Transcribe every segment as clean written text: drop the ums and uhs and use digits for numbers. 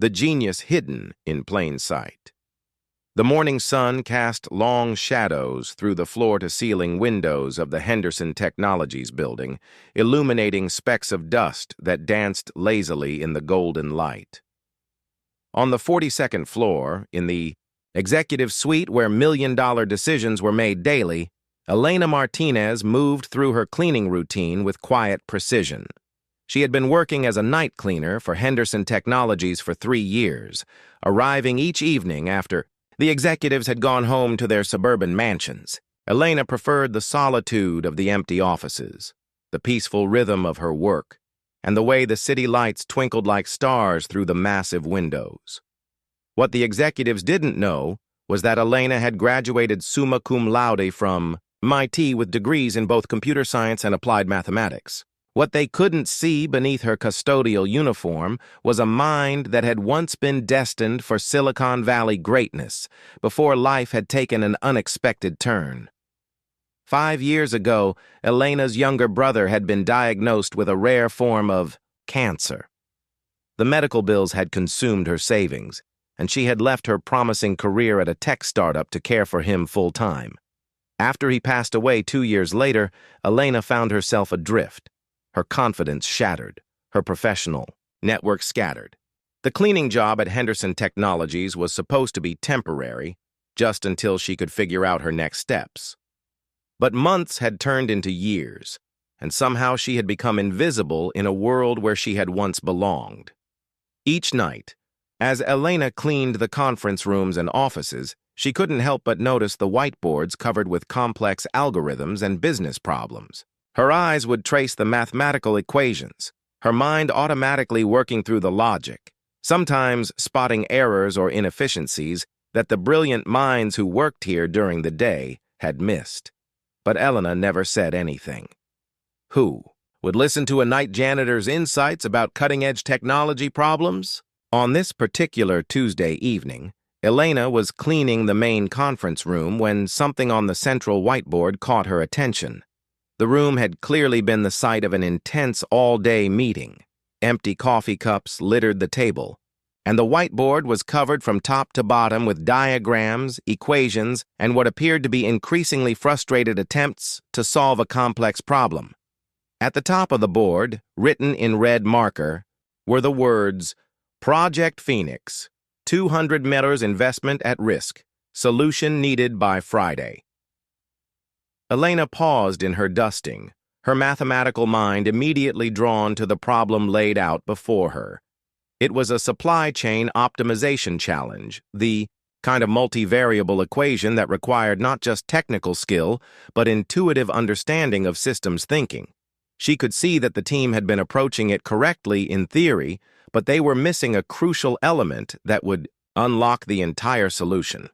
the genius hidden in plain sight. The morning sun cast long shadows through the floor-to-ceiling windows of the Henderson Technologies building, illuminating specks of dust that danced lazily in the golden light. On the 42nd floor, in the executive suite where million-dollar decisions were made daily, Elena Martinez moved through her cleaning routine with quiet precision. She had been working as a night cleaner for Henderson Technologies for 3 years, arriving each evening after the executives had gone home to their suburban mansions. Elena preferred the solitude of the empty offices, the peaceful rhythm of her work, and the way the city lights twinkled like stars through the massive windows. What the executives didn't know was that Elena had graduated summa cum laude from MIT with degrees in both computer science and applied mathematics. What they couldn't see beneath her custodial uniform was a mind that had once been destined for Silicon Valley greatness before life had taken an unexpected turn. 5 years ago, Elena's younger brother had been diagnosed with a rare form of cancer. The medical bills had consumed her savings, and she had left her promising career at a tech startup to care for him full-time. After he passed away 2 years later, Elena found herself adrift. Her confidence shattered, her professional network scattered. The cleaning job at Henderson Technologies was supposed to be temporary, just until she could figure out her next steps. But months had turned into years, and somehow she had become invisible in a world where she had once belonged. Each night, as Elena cleaned the conference rooms and offices, she couldn't help but notice the whiteboards covered with complex algorithms and business problems. Her eyes would trace the mathematical equations, her mind automatically working through the logic, sometimes spotting errors or inefficiencies that the brilliant minds who worked here during the day had missed. But Elena never said anything. Who would listen to a night janitor's insights about cutting-edge technology problems? On this particular Tuesday evening, Elena was cleaning the main conference room when something on the central whiteboard caught her attention. The room had clearly been the site of an intense all-day meeting. Empty coffee cups littered the table, and the whiteboard was covered from top to bottom with diagrams, equations, and what appeared to be increasingly frustrated attempts to solve a complex problem. At the top of the board, written in red marker, were the words, "Project Phoenix, $200 investment at risk, solution needed by Friday." Elena paused in her dusting, her mathematical mind immediately drawn to the problem laid out before her. It was a supply chain optimization challenge, the kind of multivariable equation that required not just technical skill, but intuitive understanding of systems thinking. She could see that the team had been approaching it correctly in theory, but they were missing a crucial element that would unlock the entire solution.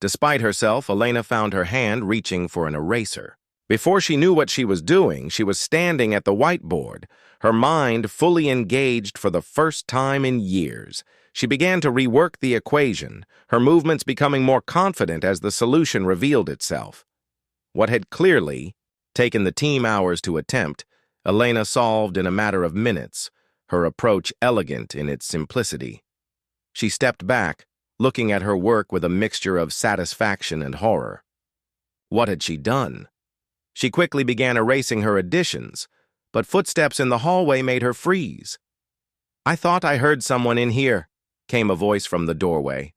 Despite herself, Elena found her hand reaching for an eraser. Before she knew what she was doing, she was standing at the whiteboard, her mind fully engaged for the first time in years. She began to rework the equation, her movements becoming more confident as the solution revealed itself. What had clearly taken the team hours to attempt, Elena solved in a matter of minutes, her approach elegant in its simplicity. She stepped back, looking at her work with a mixture of satisfaction and horror. What had she done? She quickly began erasing her additions, but footsteps in the hallway made her freeze. "I thought I heard someone in here," came a voice from the doorway.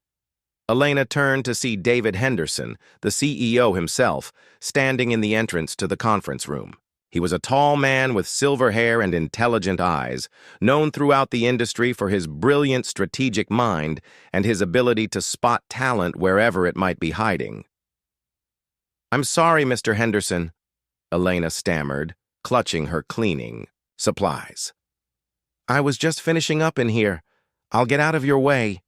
Elena turned to see David Henderson, the CEO himself, standing in the entrance to the conference room. He was a tall man with silver hair and intelligent eyes, known throughout the industry for his brilliant strategic mind and his ability to spot talent wherever it might be hiding. "I'm sorry, Mr. Henderson," Elena stammered, clutching her cleaning supplies. "I was just finishing up in here. I'll get out of your way."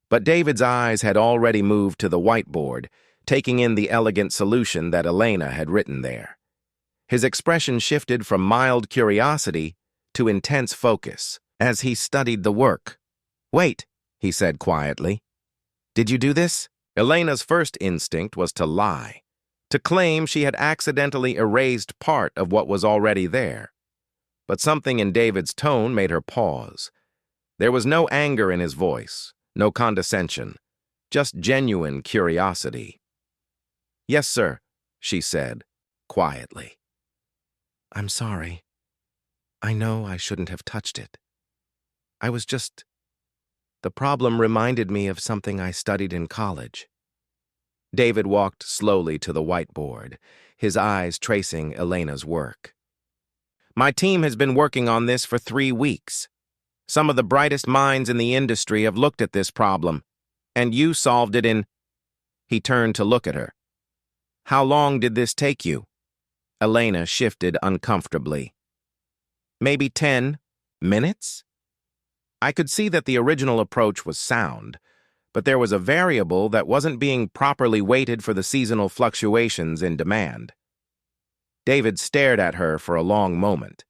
But David's eyes had already moved to the whiteboard, taking in the elegant solution that Elena had written there. His expression shifted from mild curiosity to intense focus as he studied the work. "Wait," he said quietly. "Did you do this?" Elena's first instinct was to lie, to claim she had accidentally erased part of what was already there. But something in David's tone made her pause. There was no anger in his voice, no condescension, just genuine curiosity. "Yes, sir," she said, quietly. "I'm sorry. I know I shouldn't have touched it. I was just... The problem reminded me of something I studied in college." David walked slowly to the whiteboard, his eyes tracing Elena's work. "My team has been working on this for 3 weeks. Some of the brightest minds in the industry have looked at this problem, and you solved it in..." He turned to look at her. "How long did this take you?" Elena shifted uncomfortably. "Maybe 10 minutes?" I could see that the original approach was sound, but there was a variable that wasn't being properly weighted for the seasonal fluctuations in demand. David stared at her for a long moment.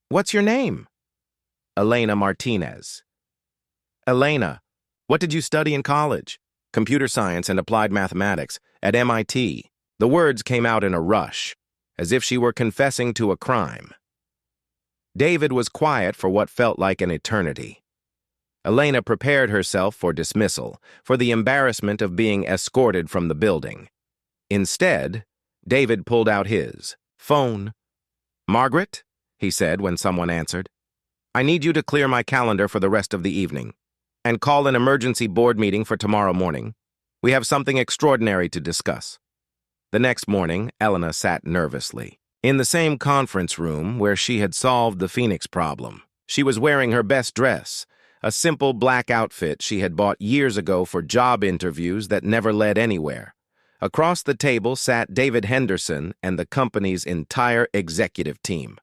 "What's your name?" "Elena Martinez." "Elena, what did you study in college?" "Computer science and applied mathematics at MIT." The words came out in a rush, as if she were confessing to a crime. David was quiet for what felt like an eternity. Elena prepared herself for dismissal, for the embarrassment of being escorted from the building. Instead, David pulled out his phone. "Margaret," he said when someone answered, "I need you to clear my calendar for the rest of the evening, and call an emergency board meeting for tomorrow morning. We have something extraordinary to discuss." The next morning, Elena sat nervously. In the same conference room where she had solved the Phoenix problem, she was wearing her best dress, a simple black outfit she had bought years ago for job interviews that never led anywhere. Across the table sat David Henderson and the company's entire executive team.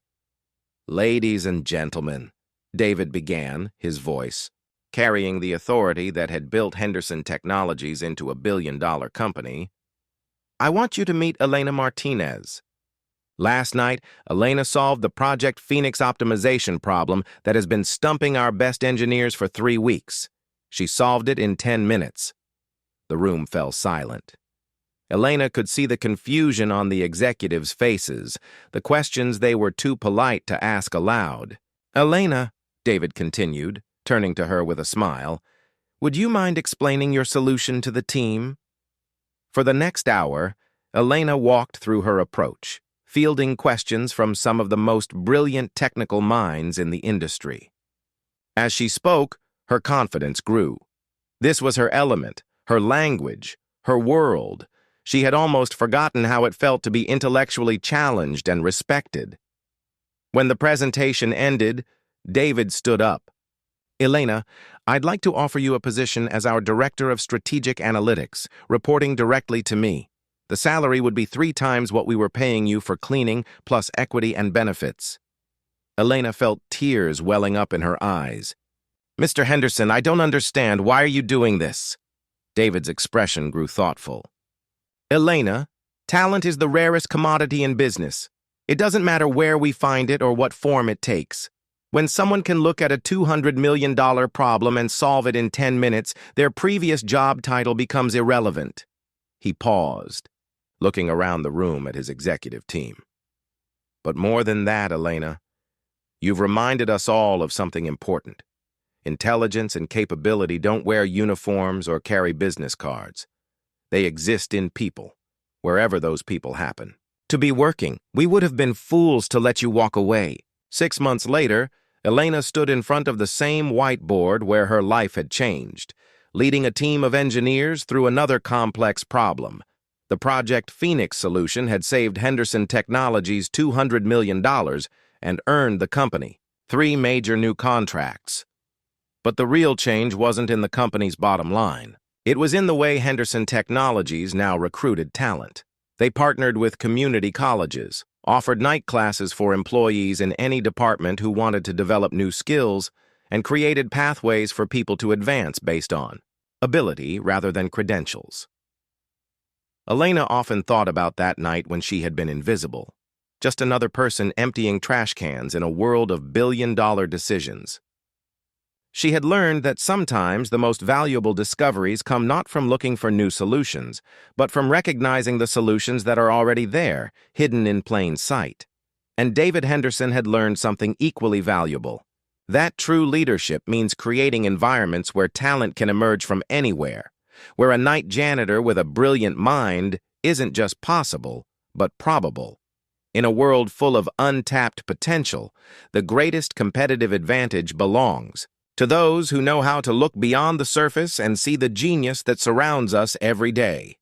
"Ladies and gentlemen," David began, his voice carrying the authority that had built Henderson Technologies into a billion-dollar company, "I want you to meet Elena Martinez. Last night, Elena solved the Project Phoenix optimization problem that has been stumping our best engineers for 3 weeks. She solved it in 10 minutes. The room fell silent. Elena could see the confusion on the executives' faces, the questions they were too polite to ask aloud. "Elena," David continued, turning to her with a smile, "would you mind explaining your solution to the team?" For the next hour, Elena walked through her approach, fielding questions from some of the most brilliant technical minds in the industry. As she spoke, her confidence grew. This was her element, her language, her world. She had almost forgotten how it felt to be intellectually challenged and respected. When the presentation ended, David stood up. "Elena, I'd like to offer you a position as our Director of Strategic Analytics, reporting directly to me. The salary would be 3 times what we were paying you for cleaning, plus equity and benefits." Elena felt tears welling up in her eyes. "Mr. Henderson, I don't understand. Why are you doing this?" David's expression grew thoughtful. "Elena, talent is the rarest commodity in business. It doesn't matter where we find it or what form it takes. When someone can look at a $200 million problem and solve it in 10 minutes, their previous job title becomes irrelevant." He paused, looking around the room at his executive team. "But more than that, Elena, you've reminded us all of something important. Intelligence and capability don't wear uniforms or carry business cards. They exist in people, wherever those people happen. To be working, we would have been fools to let you walk away." 6 months later, Elena stood in front of the same whiteboard where her life had changed, leading a team of engineers through another complex problem. The Project Phoenix solution had saved Henderson Technologies $200 million and earned the company 3 major new contracts. But the real change wasn't in the company's bottom line. It was in the way Henderson Technologies now recruited talent. They partnered with community colleges, offered night classes for employees in any department who wanted to develop new skills, and created pathways for people to advance based on ability rather than credentials. Elena often thought about that night when she had been invisible, just another person emptying trash cans in a world of billion-dollar decisions. She had learned that sometimes the most valuable discoveries come not from looking for new solutions, but from recognizing the solutions that are already there, hidden in plain sight. And David Henderson had learned something equally valuable. That true leadership means creating environments where talent can emerge from anywhere, where a night janitor with a brilliant mind isn't just possible, but probable. In a world full of untapped potential, the greatest competitive advantage belongs to those who know how to look beyond the surface and see the genius that surrounds us every day.